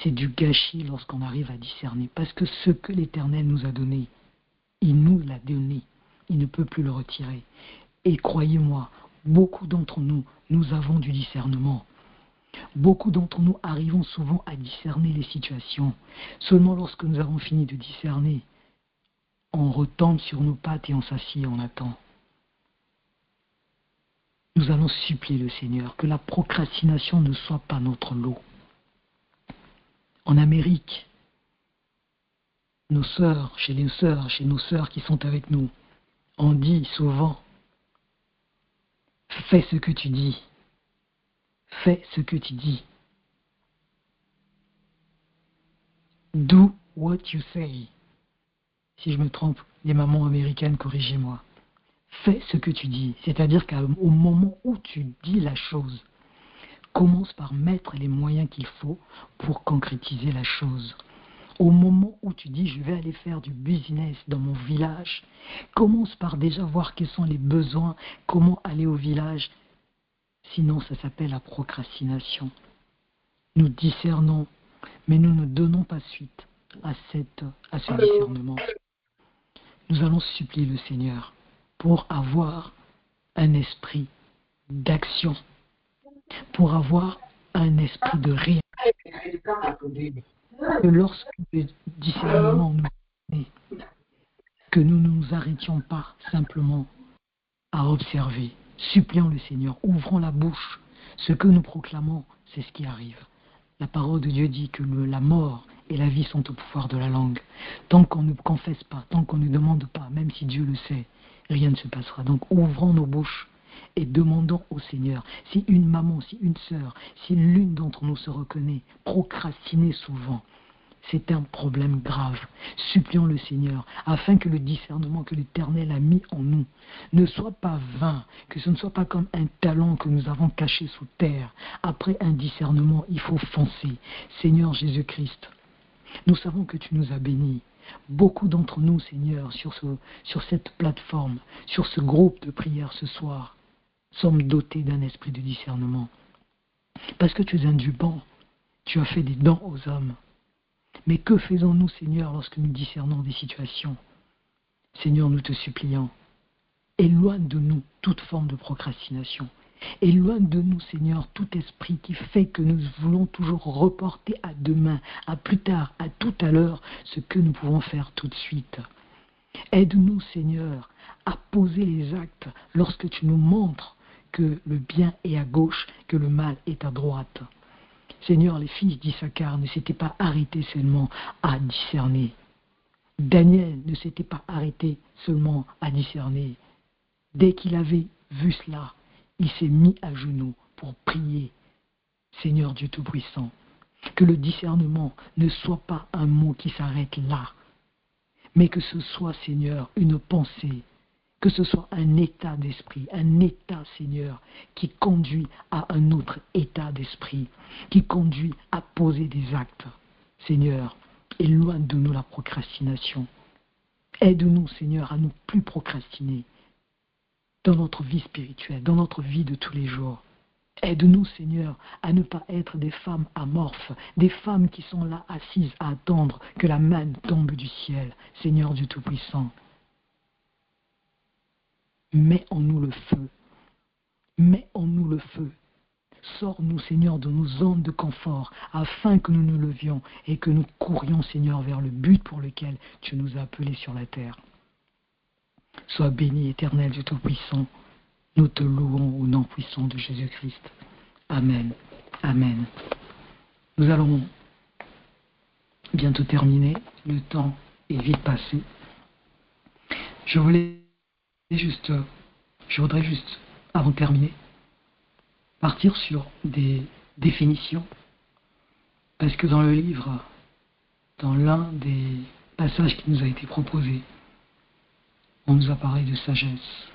c'est du gâchis lorsqu'on arrive à discerner, parce que ce que l'Éternel nous a donné, il nous l'a donné, il ne peut plus le retirer. Et croyez-moi, beaucoup d'entre nous, nous avons du discernement. Beaucoup d'entre nous arrivons souvent à discerner les situations. Seulement lorsque nous avons fini de discerner, on retombe sur nos pattes et on s'assied et on attend. Nous allons supplier le Seigneur que la procrastination ne soit pas notre lot. En Amérique, chez nos sœurs qui sont avec nous, on dit souvent, fais ce que tu dis. Fais ce que tu dis. Do what you say. Si je me trompe, les mamans américaines, corrigez-moi. Fais ce que tu dis. C'est-à-dire qu'au moment où tu dis la chose, commence par mettre les moyens qu'il faut pour concrétiser la chose. Au moment où tu dis je vais aller faire du business dans mon village, commence par déjà voir quels sont les besoins, comment aller au village. Sinon, ça s'appelle la procrastination. Nous discernons, mais nous ne donnons pas suite à ce discernement. Nous allons supplier le Seigneur pour avoir un esprit d'action, pour avoir un esprit de réaction. Que lorsque le discernement nous est, que nous ne nous arrêtions pas simplement à observer. Supplions le Seigneur, ouvrons la bouche. Ce que nous proclamons, c'est ce qui arrive. La parole de Dieu dit que la mort et la vie sont au pouvoir de la langue. Tant qu'on ne confesse pas, tant qu'on ne demande pas, même si Dieu le sait, rien ne se passera. Donc ouvrons nos bouches et demandons au Seigneur. Si une maman, si une sœur, si l'une d'entre nous se reconnaît, procrastiner souvent, c'est un problème grave. Supplions le Seigneur, afin que le discernement que l'Éternel a mis en nous ne soit pas vain, que ce ne soit pas comme un talent que nous avons caché sous terre. Après un discernement, il faut foncer. Seigneur Jésus-Christ, nous savons que tu nous as bénis. Beaucoup d'entre nous, Seigneur, sur cette plateforme, sur ce groupe de prière ce soir, sommes dotés d'un esprit de discernement. Parce que tu es un Dieu bon, tu as fait des dons aux hommes. Mais que faisons-nous, Seigneur, lorsque nous discernons des situations? Seigneur, nous te supplions, éloigne de nous toute forme de procrastination. Éloigne de nous, Seigneur, tout esprit qui fait que nous voulons toujours reporter à demain, à plus tard, à tout à l'heure, ce que nous pouvons faire tout de suite. Aide-nous, Seigneur, à poser les actes lorsque tu nous montres que le bien est à gauche, que le mal est à droite. Seigneur, les fils d'Issachar ne s'étaient pas arrêtés seulement à discerner. Daniel ne s'était pas arrêté seulement à discerner. Dès qu'il avait vu cela, il s'est mis à genoux pour prier. Seigneur Dieu Tout-Puissant, que le discernement ne soit pas un mot qui s'arrête là, mais que ce soit, Seigneur, une pensée, que ce soit un état d'esprit, un état, Seigneur, qui conduit à un autre état d'esprit, qui conduit à poser des actes. Seigneur, éloigne de nous la procrastination. Aide-nous, Seigneur, à ne plus procrastiner dans notre vie spirituelle, dans notre vie de tous les jours. Aide-nous, Seigneur, à ne pas être des femmes amorphes, des femmes qui sont là assises à attendre que la manne tombe du ciel. Seigneur Dieu Tout-Puissant, mets en nous le feu. Mets en nous le feu. Sors-nous, Seigneur, de nos zones de confort, afin que nous nous levions et que nous courions, Seigneur, vers le but pour lequel tu nous as appelés sur la terre. Sois béni, Éternel Dieu Tout-Puissant. Nous te louons au nom puissant de Jésus-Christ. Amen. Amen. Nous allons bientôt terminer. Le temps est vite passé. Je voudrais juste, avant de terminer, partir sur des définitions. Parce que dans le livre, dans l'un des passages qui nous a été proposé, on nous a parlé de sagesse.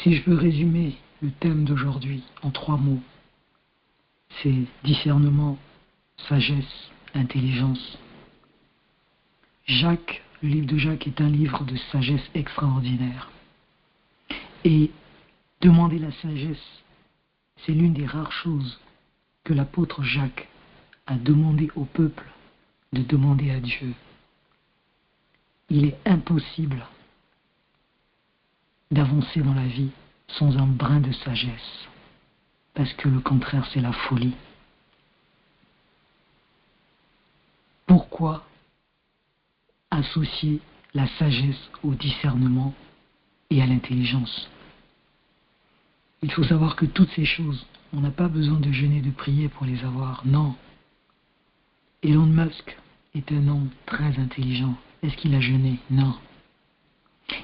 Si je peux résumer le thème d'aujourd'hui en 3 mots, c'est discernement, sagesse, intelligence. Jacques, le livre de Jacques est un livre de sagesse extraordinaire. Et demander la sagesse, c'est l'une des rares choses que l'apôtre Jacques a demandé au peuple de demander à Dieu. Il est impossible d'avancer dans la vie sans un brin de sagesse, parce que le contraire, c'est la folie. Pourquoi associer la sagesse au discernement et à l'intelligence? Il faut savoir que toutes ces choses, on n'a pas besoin de jeûner, de prier pour les avoir, non. Elon Musk est un homme très intelligent. Est-ce qu'il a jeûné? Non.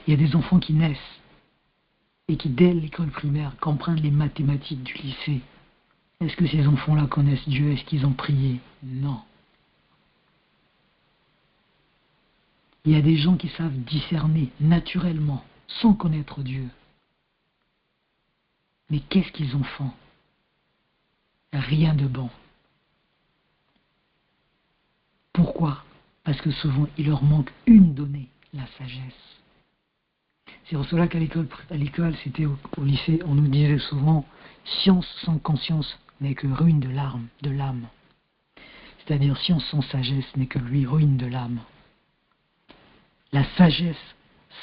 Il y a des enfants qui naissent et qui, dès l'école primaire, comprennent les mathématiques du lycée. Est-ce que ces enfants-là connaissent Dieu? Est-ce qu'ils ont prié? Non. Il y a des gens qui savent discerner naturellement, sans connaître Dieu. Mais qu'est-ce qu'ils en font? Rien de bon. Pourquoi? Parce que souvent, il leur manque une donnée, la sagesse. C'est pour cela qu'à l'école, c'était au lycée, on nous disait souvent « science sans conscience n'est que ruine de l'âme ». C'est-à-dire « science sans sagesse n'est que lui ruine de l'âme ». La sagesse,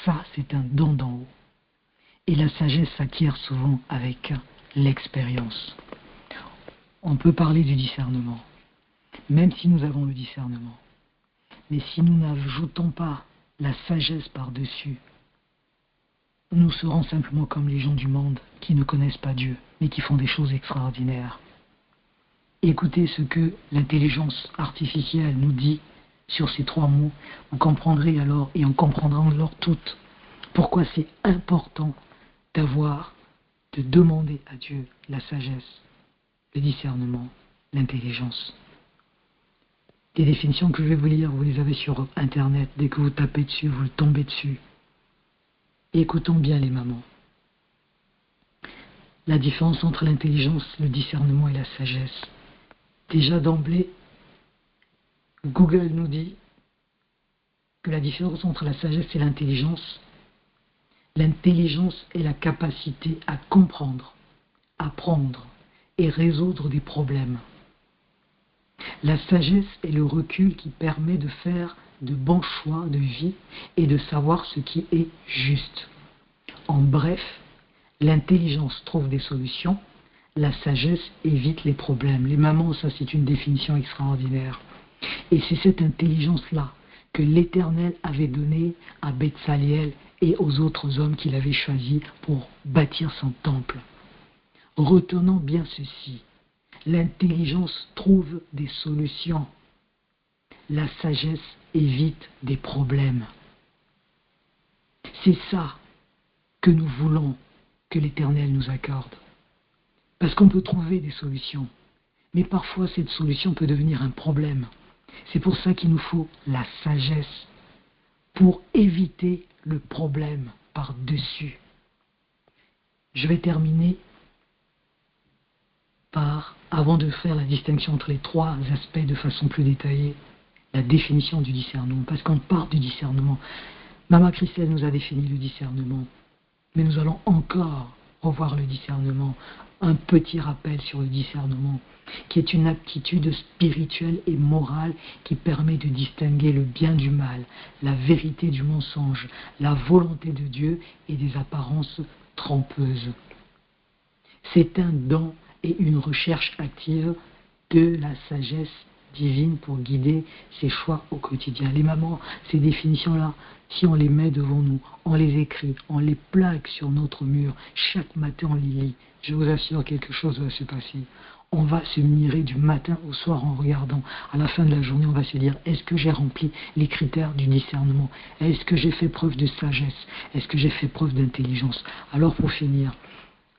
ça, c'est un don d'en haut. Et la sagesse s'acquiert souvent avec l'expérience. On peut parler du discernement, même si nous avons le discernement. Mais si nous n'ajoutons pas la sagesse par-dessus, nous serons simplement comme les gens du monde qui ne connaissent pas Dieu, mais qui font des choses extraordinaires. Écoutez ce que l'intelligence artificielle nous dit sur ces 3 mots, vous comprendrez alors, et on comprendra alors toutes, pourquoi c'est important de demander à Dieu la sagesse, le discernement, l'intelligence. Des définitions que je vais vous lire, vous les avez sur Internet, dès que vous tapez dessus, vous tombez dessus. Écoutons bien les mamans. La différence entre l'intelligence, le discernement et la sagesse. Déjà d'emblée, Google nous dit que la différence entre la sagesse et l'intelligence, L'intelligence est la capacité à comprendre, apprendre et résoudre des problèmes. La sagesse est le recul qui permet de faire de bons choix de vie et de savoir ce qui est juste. En bref, l'intelligence trouve des solutions, la sagesse évite les problèmes. Les mamans, ça c'est une définition extraordinaire. Et c'est cette intelligence-là que l'Éternel avait donnée à Betsaliel et aux autres hommes qu'il avait choisis pour bâtir son temple. Retenons bien ceci, l'intelligence trouve des solutions, la sagesse évite des problèmes. C'est ça que nous voulons que l'Éternel nous accorde. Parce qu'on peut trouver des solutions, mais parfois cette solution peut devenir un problème. C'est pour ça qu'il nous faut la sagesse, pour éviter le problème par-dessus. Je vais terminer par, avant de faire la distinction entre les trois aspects de façon plus détaillée, la définition du discernement. Parce qu'on part du discernement. Maman Christelle nous a défini le discernement, mais nous allons encore revoir le discernement. Un petit rappel sur le discernement, qui est une aptitude spirituelle et morale qui permet de distinguer le bien du mal, la vérité du mensonge, la volonté de Dieu et des apparences trompeuses. C'est un don et une recherche active de la sagesse divine pour guider ses choix au quotidien. Les mamans, ces définitions-là, si on les met devant nous, on les écrit, on les plaque sur notre mur, chaque matin on les lit, je vous assure quelque chose va se passer. On va se mirer du matin au soir en regardant. À la fin de la journée, on va se dire, est-ce que j'ai rempli les critères du discernement? Est-ce que j'ai fait preuve de sagesse? Est-ce que j'ai fait preuve d'intelligence? Alors pour finir,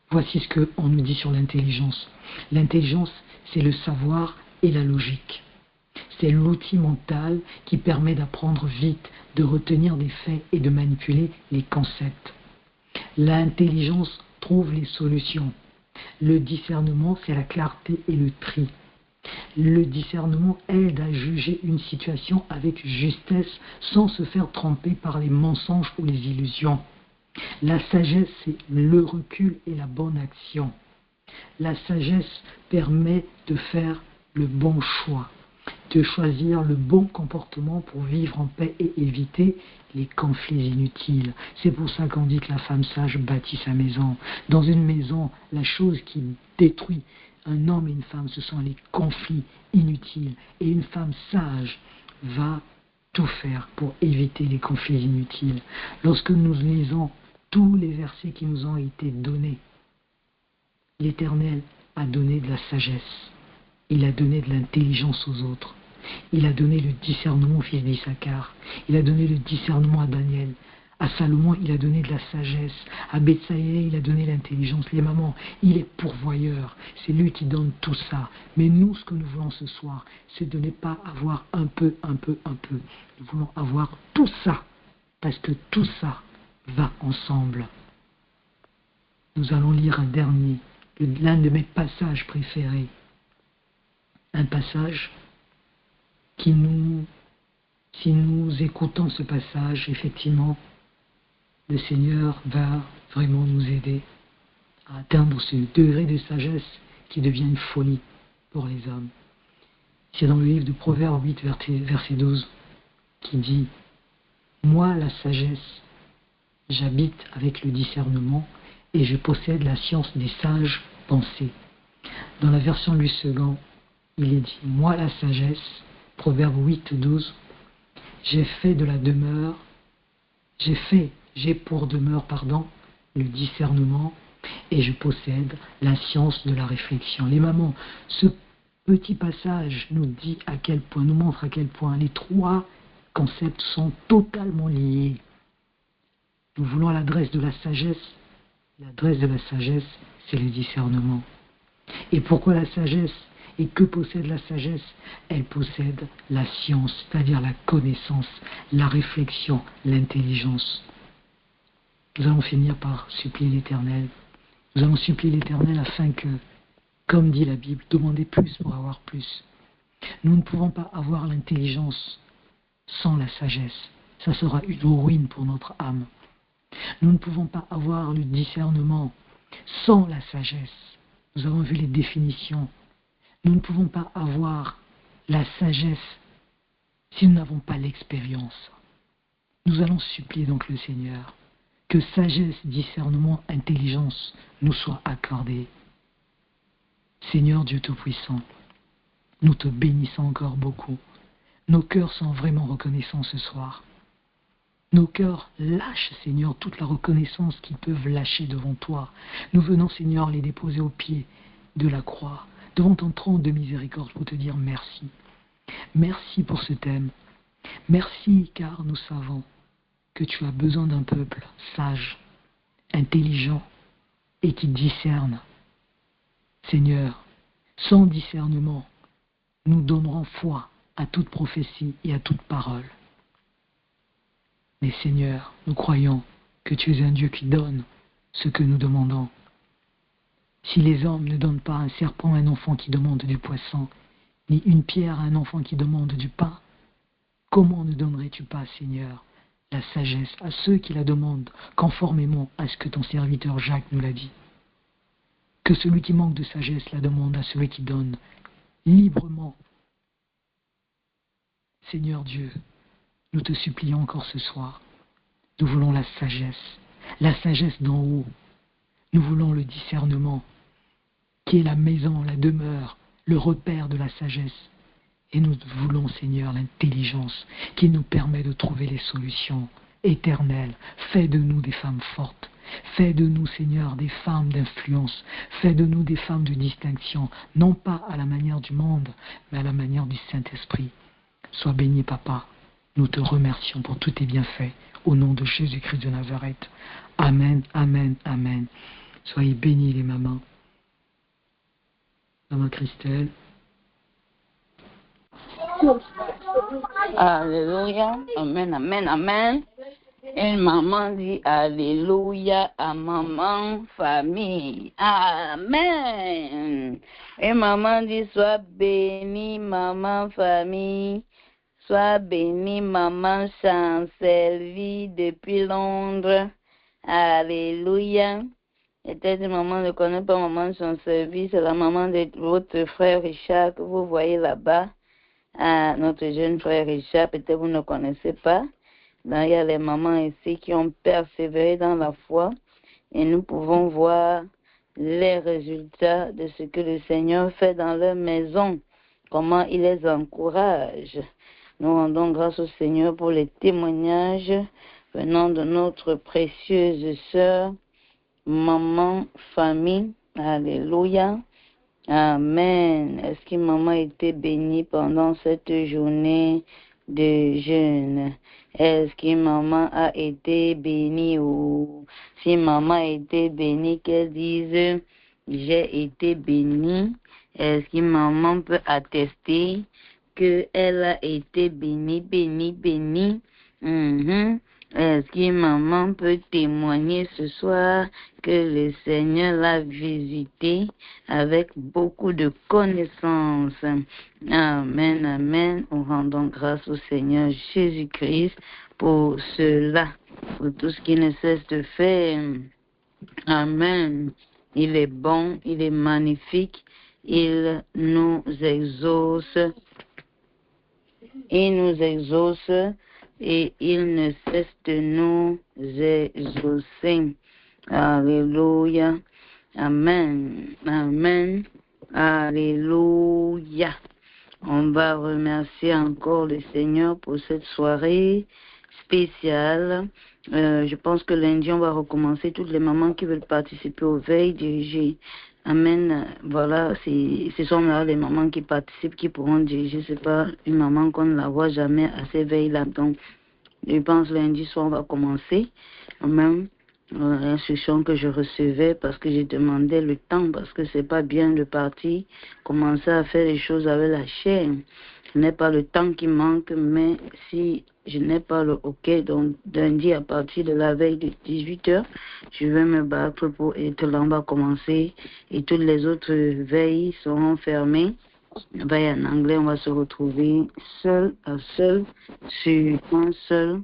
voici ce qu'on nous dit sur l'intelligence. L'intelligence, c'est le savoir et la logique. C'est l'outil mental qui permet d'apprendre vite, de retenir des faits et de manipuler les concepts. L'intelligence trouve les solutions. Le discernement, c'est la clarté et le tri. Le discernement aide à juger une situation avec justesse sans se faire tromper par les mensonges ou les illusions. La sagesse, c'est le recul et la bonne action. La sagesse permet de faire le bon choix, de choisir le bon comportement pour vivre en paix et éviter les conflits inutiles. C'est pour ça qu'on dit que la femme sage bâtit sa maison. Dans une maison, la chose qui détruit un homme et une femme, ce sont les conflits inutiles. Et une femme sage va tout faire pour éviter les conflits inutiles. Lorsque nous lisons tous les versets qui nous ont été donnés, l'Éternel a donné de la sagesse. Il a donné de l'intelligence aux autres. Il a donné le discernement au fils d'Issachar. Il a donné le discernement à Daniel. À Salomon, il a donné de la sagesse. À Betsaliel, il a donné l'intelligence. Les mamans, il est pourvoyeur. C'est lui qui donne tout ça. Mais nous, ce que nous voulons ce soir, c'est de ne pas avoir un peu. Nous voulons avoir tout ça. Parce que tout ça va ensemble. Nous allons lire un dernier, l'un de mes passages préférés. Un passage qui si nous écoutons ce passage, effectivement, le Seigneur va vraiment nous aider à atteindre ce degré de sagesse qui devient une folie pour les hommes. C'est dans le livre de Proverbes 8, verset 12, qui dit « Moi, la sagesse, j'habite avec le discernement et je possède la science des sages pensées. » Dans la version Louis II, il est dit, moi la sagesse, Proverbe 8, 12, j'ai pour demeure, le discernement et je possède la science de la réflexion. Les mamans, ce petit passage nous dit à quel point, nous montre à quel point les trois concepts sont totalement liés. Nous voulons l'adresse de la sagesse. L'adresse de la sagesse, c'est le discernement. Et pourquoi la sagesse? Et que possède la sagesse? Elle possède la science, c'est-à-dire la connaissance, la réflexion, l'intelligence. Nous allons finir par supplier l'Éternel. Nous allons supplier l'Éternel afin que, comme dit la Bible, demander plus pour avoir plus. Nous ne pouvons pas avoir l'intelligence sans la sagesse. Ça sera une ruine pour notre âme. Nous ne pouvons pas avoir le discernement sans la sagesse. Nous avons vu les définitions. Nous ne pouvons pas avoir la sagesse si nous n'avons pas l'expérience. Nous allons supplier donc le Seigneur que sagesse, discernement, intelligence nous soient accordés. Seigneur Dieu Tout-Puissant, nous te bénissons encore beaucoup. Nos cœurs sont vraiment reconnaissants ce soir. Nos cœurs lâchent, Seigneur, toute la reconnaissance qu'ils peuvent lâcher devant toi. Nous venons, Seigneur, les déposer au pied de la croix, devant ton trône de miséricorde pour te dire merci. Merci pour ce thème. Merci car nous savons que tu as besoin d'un peuple sage, intelligent et qui discerne. Seigneur, sans discernement, nous donnerons foi à toute prophétie et à toute parole. Mais Seigneur, nous croyons que tu es un Dieu qui donne ce que nous demandons. Si les hommes ne donnent pas un serpent à un enfant qui demande du poisson, ni une pierre à un enfant qui demande du pain, comment ne donnerais-tu pas, Seigneur, la sagesse à ceux qui la demandent, conformément à ce que ton serviteur Jacques nous l'a dit? Que celui qui manque de sagesse la demande à celui qui donne librement. Seigneur Dieu, nous te supplions encore ce soir. Nous voulons la sagesse d'en haut. Nous voulons le discernement, qui est la maison, la demeure, le repère de la sagesse. Et nous voulons, Seigneur, l'intelligence qui nous permet de trouver les solutions éternelles. Fais de nous des femmes fortes. Fais de nous, Seigneur, des femmes d'influence. Fais de nous des femmes de distinction, non pas à la manière du monde, mais à la manière du Saint-Esprit. Sois béni, Papa. Nous te remercions pour tous tes bienfaits. Au nom de Jésus-Christ de Nazareth. Amen, amen, amen. Soyez bénis les mamans. Maman Christelle. Alléluia. Amen, amen, amen. Une maman dit Alléluia à maman famille. Amen. Et maman dit sois bénie maman famille. Sois bénie maman Chancelvie depuis Londres. Alléluia. Et peut-être maman ne connaît pas maman Chancelvie, c'est la maman de votre frère Richard que vous voyez là-bas. Notre jeune frère Richard, peut-être vous ne connaissez pas. Donc, il y a les mamans ici qui ont persévéré dans la foi et nous pouvons voir les résultats de ce que le Seigneur fait dans leur maison, comment il les encourage. Nous rendons grâce au Seigneur pour les témoignages venant de notre précieuse sœur, maman, famille. Alléluia. Amen. Est-ce que maman a été bénie pendant cette journée de jeûne? Est-ce que maman a été bénie ou si maman a été bénie, qu'elle dise j'ai été bénie? Est-ce que maman peut attester qu'elle a été bénie, bénie, bénie? Est-ce que maman peut témoigner ce soir que le Seigneur l'a visité avec beaucoup de connaissances? Amen, amen. Nous rendons grâce au Seigneur Jésus-Christ pour cela, pour tout ce qu'il ne cesse de faire. Amen. Il est bon, il est magnifique, il nous exauce. Il nous exauce et il ne cesse de nous exaucer. Alléluia. Amen. Amen. Alléluia. On va remercier encore le Seigneur pour cette soirée spéciale. Je pense que lundi, on va recommencer. Toutes les mamans qui veulent participer aux veilles dirigées. Amen. Voilà, ce sont là les mamans qui participent, qui pourront diriger. C'est pas une maman qu'on ne la voit jamais à ces veilles-là. Donc, je pense lundi soir, on va commencer. Amen. L'instruction que je recevais parce que j'ai demandé le temps, parce que c'est pas bien de partir, commencer à faire les choses avec la chair. Ce n'est pas le temps qui manque, mais si je n'ai pas le OK, donc lundi à partir de la veille de 18h, je vais me battre pour être là, on va commencer et toutes les autres veilles seront fermées. Veille en anglais, on va se retrouver seul à seul sur un seul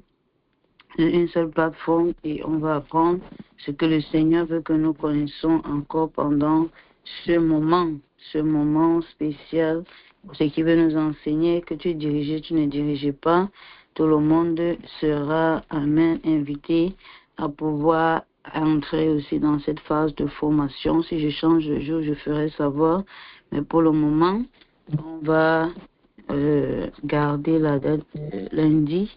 une seule plateforme et on va apprendre ce que le Seigneur veut que nous connaissions encore pendant ce moment spécial, ce qui veut nous enseigner que tu diriges, tu ne diriges pas. Tout le monde sera, amen, invité à pouvoir entrer aussi dans cette phase de formation. Si je change de jour, je ferai savoir. Mais pour le moment, on va garder la date lundi.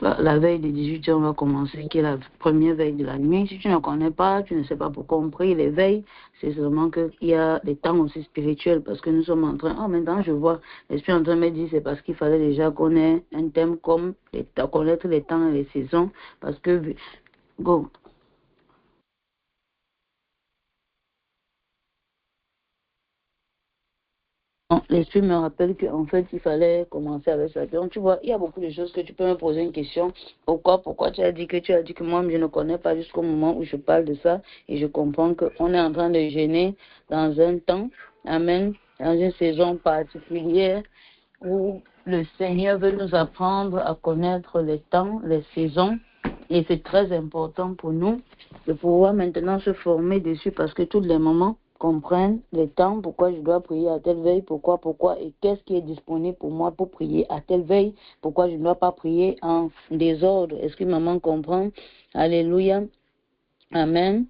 La veille de 18h, on va commencer, qui est la première veille de la nuit. Si tu ne connais pas, tu ne sais pas pourquoi on prie les veilles, c'est seulement qu'il y a des temps aussi spirituels, parce que nous sommes en train, maintenant je vois, l'Esprit en train de me dire, c'est parce qu'il fallait déjà connaître un thème comme connaître les temps et les saisons, parce que, go. L'esprit me rappelle qu'en fait, il fallait commencer avec ça. Donc, tu vois, il y a beaucoup de choses que tu peux me poser une question. Pourquoi tu as dit que moi, je ne connais pas jusqu'au moment où je parle de ça et je comprends qu'on est en train de gêner dans un temps, amen, dans une saison particulière où le Seigneur veut nous apprendre à connaître les temps, les saisons. Et c'est très important pour nous de pouvoir maintenant se former dessus parce que tous les moments, comprennent les temps, pourquoi je dois prier à telle veille, pourquoi, et qu'est-ce qui est disponible pour moi pour prier à telle veille, pourquoi je ne dois pas prier en désordre. Est-ce que maman comprend? Alléluia. Amen.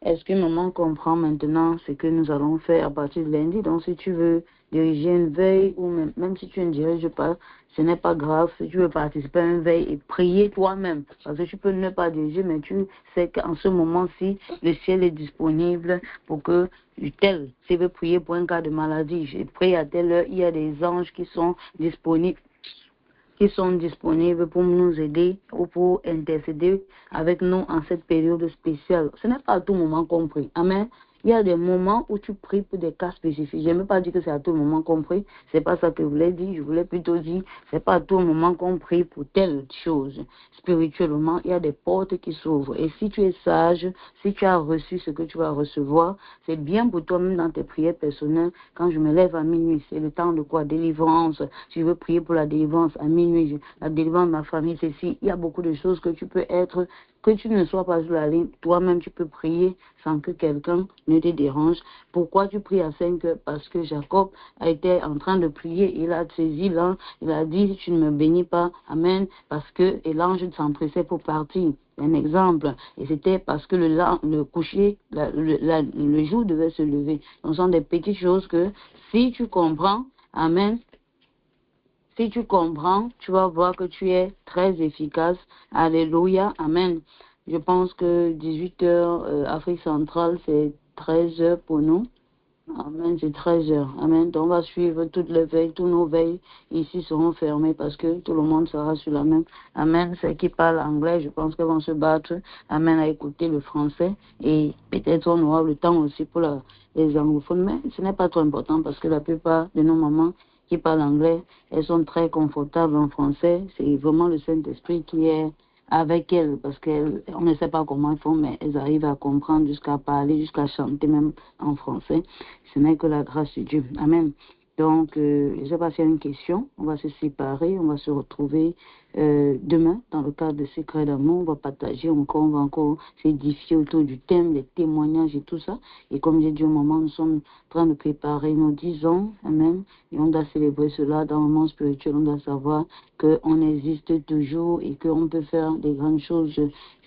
Est-ce que maman comprend maintenant ce que nous allons faire à partir de lundi? Donc, si tu veux diriger une veille, ou même si tu ne diriges pas, ce n'est pas grave. Si tu veux participer à une veille et prier toi-même, parce que tu peux ne pas diriger, mais tu sais qu'en ce moment-ci, le ciel est disponible pour que tel, s'il veut prier pour un cas de maladie, je prie à telle heure, il y a des anges qui sont disponibles pour nous aider ou pour intercéder avec nous en cette période spéciale. Ce n'est pas à tout moment compris. Amen. Il y a des moments où tu pries pour des cas spécifiques. Je n'ai pas dit que c'est à tout moment compris. C'est pas ça que je voulais dire. Je voulais plutôt dire, c'est pas à tout moment compris pour telle chose. Spirituellement, il y a des portes qui s'ouvrent. Et si tu es sage, si tu as reçu ce que tu vas recevoir, c'est bien pour toi-même dans tes prières personnelles. Quand je me lève à minuit, c'est le temps de quoi? Délivrance. Si je veux prier pour la délivrance à minuit, la délivrance de ma famille, c'est si. Il y a beaucoup de choses que tu peux être, que tu ne sois pas sur la ligne. Toi-même, tu peux prier sans que quelqu'un ne te dérange. Pourquoi tu pries à 5 heures? Parce que Jacob a été en train de prier. Il a saisi l'ange. Il a dit, tu ne me bénis pas. Amen. Parce que l'ange s'empressait pour partir. Un exemple. Et c'était parce que le coucher, le jour devait se lever. Donc, ce sont des petites choses que si tu comprends, amen, si tu comprends, tu vas voir que tu es très efficace. Alléluia. Amen. Je pense que 18 heures Afrique centrale, c'est 13 heures pour nous. Amen, c'est 13 heures. Amen. Donc, on va suivre toutes les veilles, tous nos veilles ici seront fermées parce que tout le monde sera sur la même. Amen. Ceux qui parlent anglais, je pense qu'ils vont se battre. Amen, à écouter le français. Et peut-être on aura le temps aussi pour les anglophones. Mais ce n'est pas trop important parce que la plupart de nos mamans qui parlent anglais, elles sont très confortables en français. C'est vraiment le Saint-Esprit qui est avec elles, parce qu'on ne sait pas comment elles font, mais elles arrivent à comprendre jusqu'à parler, jusqu'à chanter même en français. Ce n'est que la grâce de Dieu. Amen. Donc, je ne sais pas s'il y a une question. On va se séparer, on va se retrouver demain dans le cadre de Secrets d'amour. On va partager encore, on va encore s'édifier autour du thème, des témoignages et tout ça. Et comme j'ai dit au moment, nous sommes en train de préparer nos 10 ans. Amen. Et on doit célébrer cela dans le monde spirituel. On doit savoir qu'on existe toujours et qu'on peut faire des grandes choses.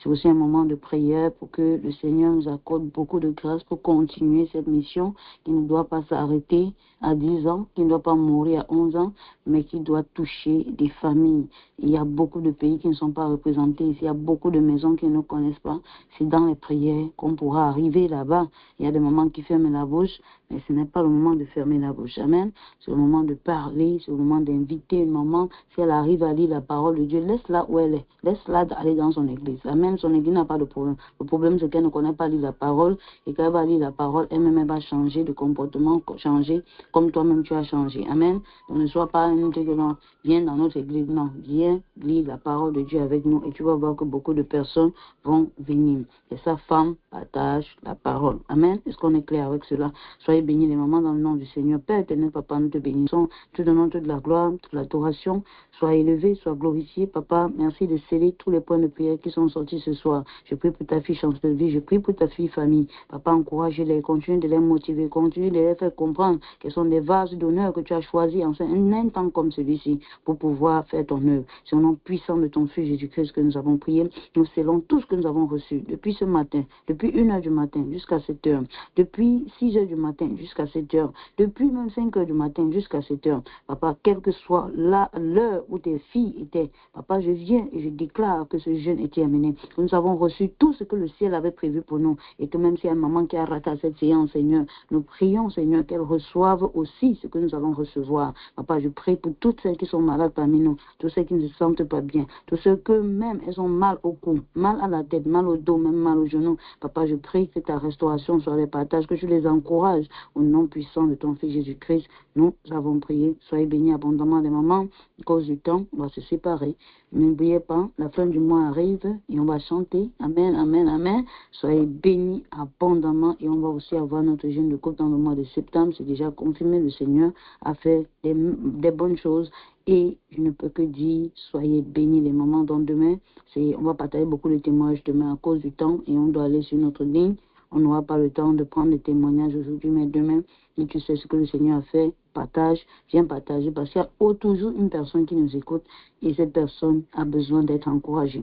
C'est aussi un moment de prière pour que le Seigneur nous accorde beaucoup de grâce pour continuer cette mission qui ne doit pas s'arrêter à 10 ans, qui ne doit pas mourir à 11 ans, mais qui doit toucher des familles. Il y a beaucoup de pays qui ne sont pas représentés ici, il y a beaucoup de maisons qui ne connaissent pas. C'est dans les prières qu'on pourra arriver là-bas. Il y a des moments qui ferment la bouche, mais ce n'est pas le moment de fermer la bouche. Amen. C'est le moment de parler, c'est le moment d'inviter une maman. Si elle arrive à lire la parole de Dieu, laisse-la où elle est. Laisse-la aller dans son église. Amen. Son église n'a pas de problème. Le problème, c'est qu'elle ne connaît pas lire la parole et quand elle va lire la parole, elle-même va changer de comportement, changer comme toi-même tu as changé. Amen. Donc ne sois pas une que non, viens dans notre église. Non, viens lire la parole de Dieu avec nous et tu vas voir que beaucoup de personnes vont venir. Et sa femme partage la parole. Amen. Est-ce qu'on est clair avec cela? Soyez Soyez bénis les mamans dans le nom du Seigneur. Père éternel, papa, nous te bénissons. Te donnons toute la gloire, toute l'adoration. Sois élevé, sois glorifié. Papa, merci de sceller tous les points de prière qui sont sortis ce soir. Je prie pour ta fille chance de vie. Je prie pour ta fille famille. Papa, encourage-les, continue de les motiver, continue de les faire comprendre qu'elles sont des vases d'honneur que tu as choisis en un temps comme celui-ci pour pouvoir faire ton œuvre. C'est au nom puissant de ton Fils Jésus-Christ que nous avons prié. Nous scellons tout ce que nous avons reçu depuis ce matin, depuis 1h du matin jusqu'à 7h, depuis 6h du matin jusqu'à 7h, depuis même 5h du matin jusqu'à 7h. Papa, quelle que soit l'heure où tes filles étaient, papa, je viens et je déclare que ce jeûne est terminé. Que nous avons reçu tout ce que le ciel avait prévu pour nous et que même s'il y a une maman qui a raté cette séance, Seigneur, nous prions, Seigneur, qu'elle reçoive aussi ce que nous allons recevoir. Papa, je prie pour toutes celles qui sont malades parmi nous, tous ceux qui ne se sentent pas bien, tous ceux que même elles ont mal au cou, mal à la tête, mal au dos, même mal aux genoux. Papa, je prie que ta restauration soit les partages, que tu les encourages au nom puissant de ton Fils Jésus-Christ. Nous avons prié. Soyez bénis abondamment des mamans. À cause du temps, on va se séparer. N'oubliez pas, la fin du mois arrive et on va chanter. Amen, amen, amen. Soyez bénis abondamment et on va aussi avoir notre jeûne de coupe dans le mois de septembre. C'est déjà confirmé, le Seigneur a fait des bonnes choses. Et je ne peux que dire, soyez bénis les mamans. Donc demain, on va partager beaucoup de témoignages demain à cause du temps et on doit aller sur notre ligne. On n'aura pas le temps de prendre des témoignages aujourd'hui, mais demain, si tu sais ce que le Seigneur a fait, partage, viens partager, parce qu'il y a toujours une personne qui nous écoute et cette personne a besoin d'être encouragée.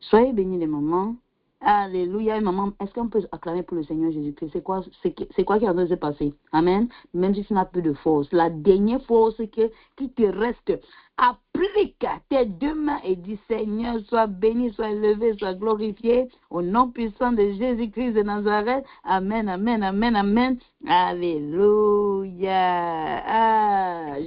Soyez bénis les mamans. Alléluia, maman. Est-ce qu'on peut acclamer pour le Seigneur Jésus-Christ? C'est quoi qui est en train de se passer? Amen. Même si tu n'as plus de force, la dernière force qui te reste, applique tes deux mains et dis, Seigneur, sois béni, sois élevé, sois glorifié au nom puissant de Jésus-Christ de Nazareth. Amen, amen, amen, amen. Alléluia.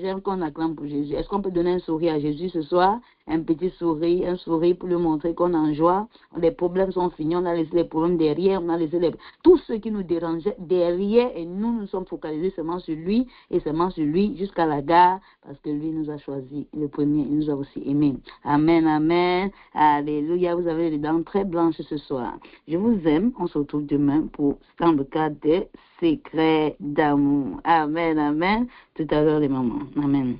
J'aime qu'on acclame pour Jésus. Est-ce qu'on peut donner un sourire à Jésus ce soir? Un petit sourire, un sourire pour lui montrer qu'on est en joie. Les problèmes sont finis, on a laissé les problèmes derrière, on a laissé tout ce qui nous dérangeait derrière et nous sommes focalisés seulement sur lui et seulement sur lui jusqu'à la gare parce que lui nous a choisi. Le premier, il nous a aussi aimés. Amen, amen. Alléluia. Vous avez les dents très blanches ce soir. Je vous aime. On se retrouve demain pour dans le cadre des secrets d'amour. Amen, amen. Tout à l'heure les mamans. Amen.